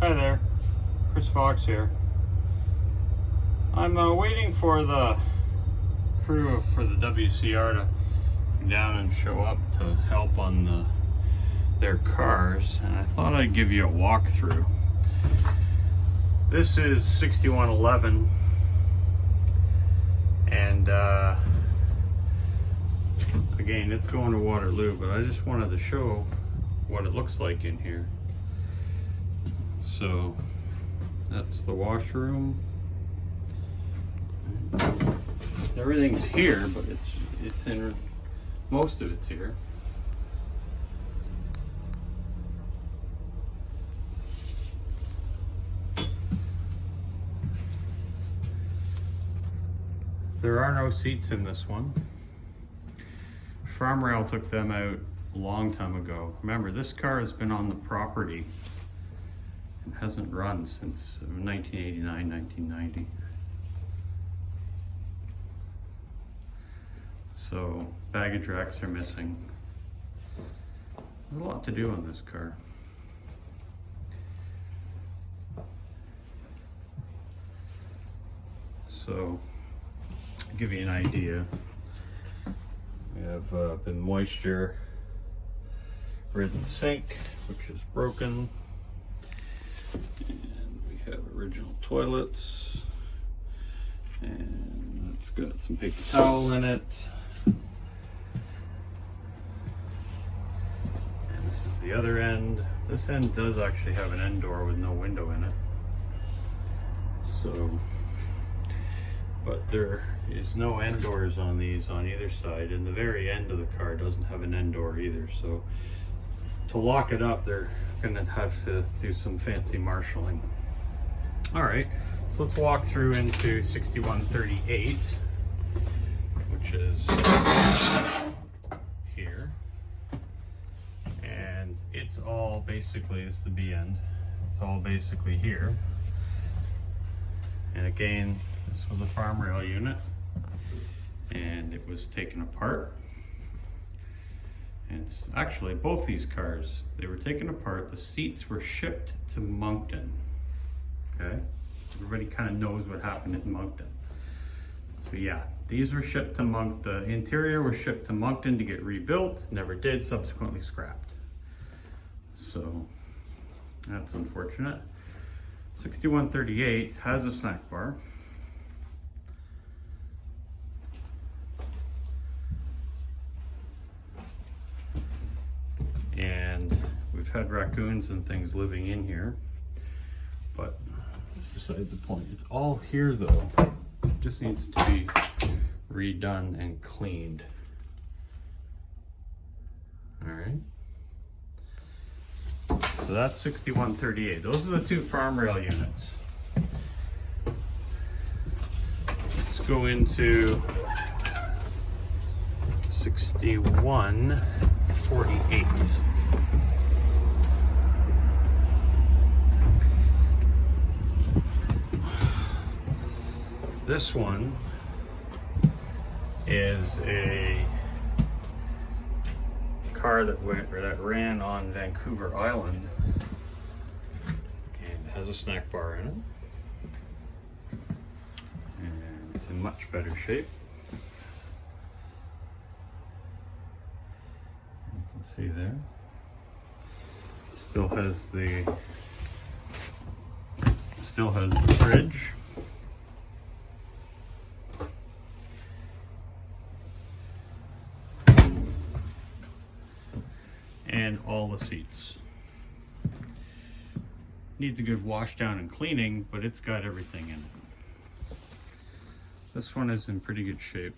Hi there, Chris Fox here. I'm waiting for the crew for the WCR to come down and show up to help on their cars, and I thought I'd give you a walkthrough. This is 6111, and again, it's going to Waterloo, but I just wanted to show what it looks like in here. So that's the washroom. Everything's here, but it's in, most of it's here. There are no seats in this one. Farm Rail took them out a long time ago. Remember, this car has been on the property and hasn't run since 1989, 1990. So baggage racks are missing. There's a lot to do on this car. So, to give you an idea, we have been moisture ridden sink, which is broken, and we have original toilets, and it's got some paper towel in it. And this is the other end. This end does actually have an end door with no window in it. So, but there is no end doors on these on either side, and the very end of the car doesn't have an end door either. So to lock it up, they're gonna have to do some fancy marshalling. All right, so let's walk through into 6138, which is here. And it's all basically, it's the B end. It's all basically here. And again, this was a Farm Rail unit, and it was taken apart. And actually, both these cars, they were taken apart. The seats were shipped to Moncton. Okay, everybody kind of knows what happened in Moncton. So yeah, these were shipped to Moncton. The interior was shipped to Moncton to get rebuilt. Never did. Subsequently scrapped. So that's unfortunate. 6138 has a snack bar. And we've had raccoons and things living in here, but that's beside the point. It's all here though. It just needs to be redone and cleaned. All right. So that's 6138. Those are the two Farm Rail units. Let's go into 6148. This one is a car that ran on Vancouver Island, and it has a snack bar in it, and it's in much better shape. You can see there, still has the fridge. And all the seats. Needs a good wash down and cleaning, but it's got everything in it. This one is in pretty good shape.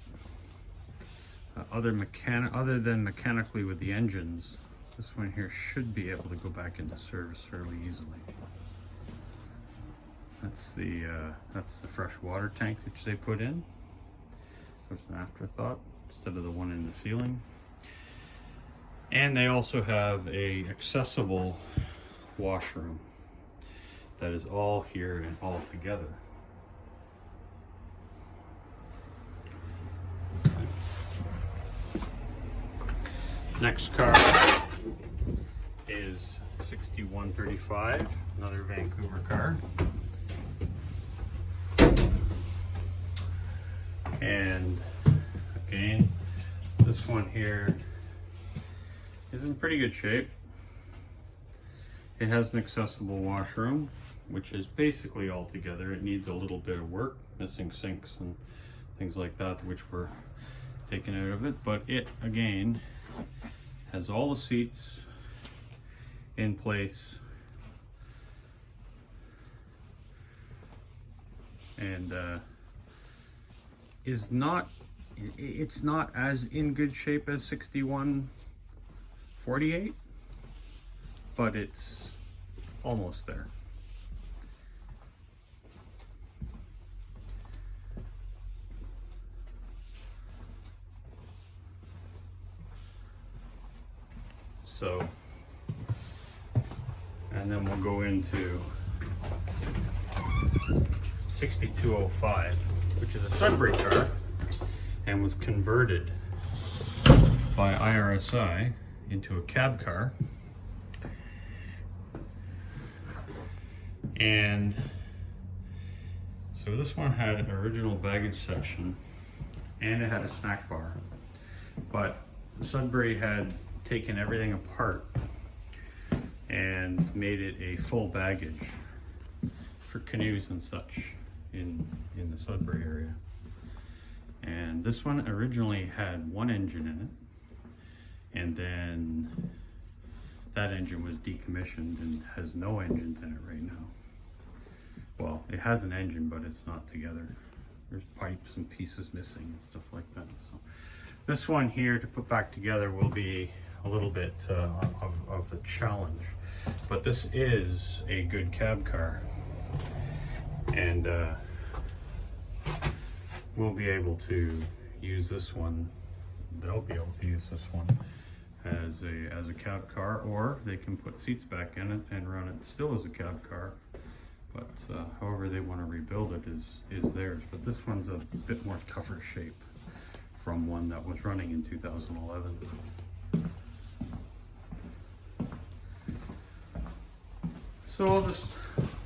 Other than mechanically with the engines, this one here should be able to go back into service fairly easily. That's the fresh water tank which they put in. It was an afterthought instead of the one in the ceiling. And they also have a accessible washroom that is all here and all together. Next car is 6135, another Vancouver car. And again, this one here is in pretty good shape. It has an accessible washroom, which is basically all together. It needs a little bit of work, missing sinks and things like that, which were taken out of it. But it, again, has all the seats in place. And it's not as in good shape as 6148, but it's almost there. So, and then we'll go into 6205, which is a Sudbury car and was converted by IRSI into a cab car. And so this one had an original baggage section and it had a snack bar, but Sudbury had taken everything apart and made it a full baggage for canoes and such in the Sudbury area. And this one originally had one engine in it, and then that engine was decommissioned and has no engines in it right now. Well, it has an engine, but it's not together. There's pipes and pieces missing and stuff like that. So this one here to put back together will be a little bit of a challenge, but this is a good cab car, and we'll be able to use this one. They'll be able to use this one as a cab car, or they can put seats back in it and run it still as a cab car. But however they want to rebuild it is theirs. But this one's a bit more tougher shape from one that was running in 2011. So I'll just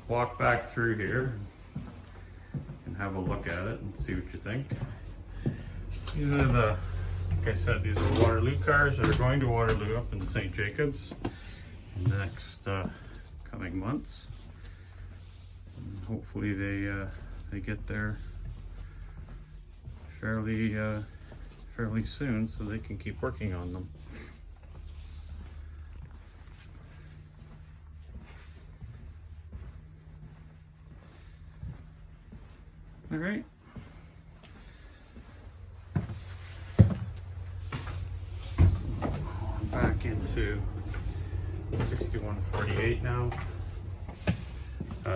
walk back through here and have a look at it and see what you think. These are the, like I said, these are Waterloo cars that are going to Waterloo up in St. Jacobs in the next coming months. And hopefully they get there fairly soon so they can keep working on them. All right. Back into 6148 now.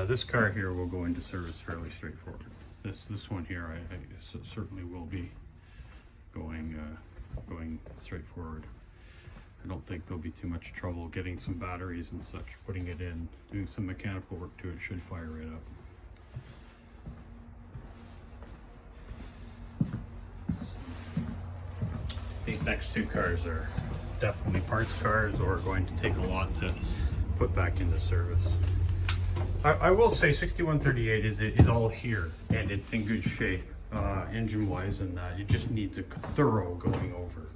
This car here will go into service fairly straightforward. This one here, I certainly will be going straightforward. I don't think there'll be too much trouble getting some batteries and such, putting it in, doing some mechanical work to it. Should fire right up. These next two cars are definitely parts cars or going to take a lot to put back into service. I will say 6138 is all here and it's in good shape engine wise, and that it just needs a thorough going over.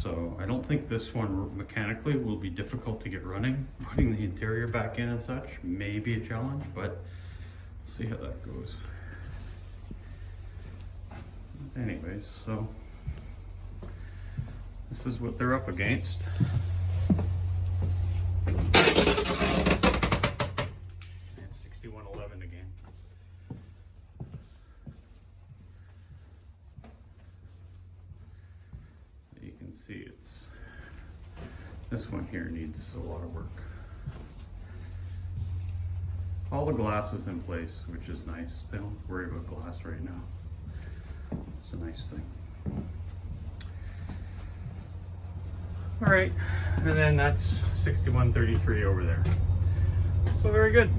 So I don't think this one mechanically will be difficult to get running. Putting the interior back in and such may be a challenge, but we'll see how that goes. Anyways, so this is what they're up against. And 6111 again. You can see this one here needs a lot of work. All the glass is in place, which is nice. They don't worry about glass right now. It's a nice thing. All right, and then that's 6133 over there. So very good.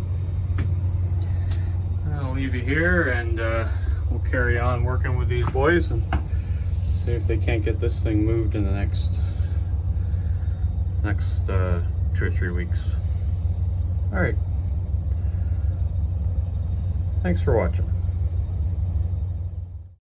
I'll leave you here, and we'll carry on working with these boys and see if they can't get this thing moved in the next 2 or 3 weeks. All right. Thanks for watching.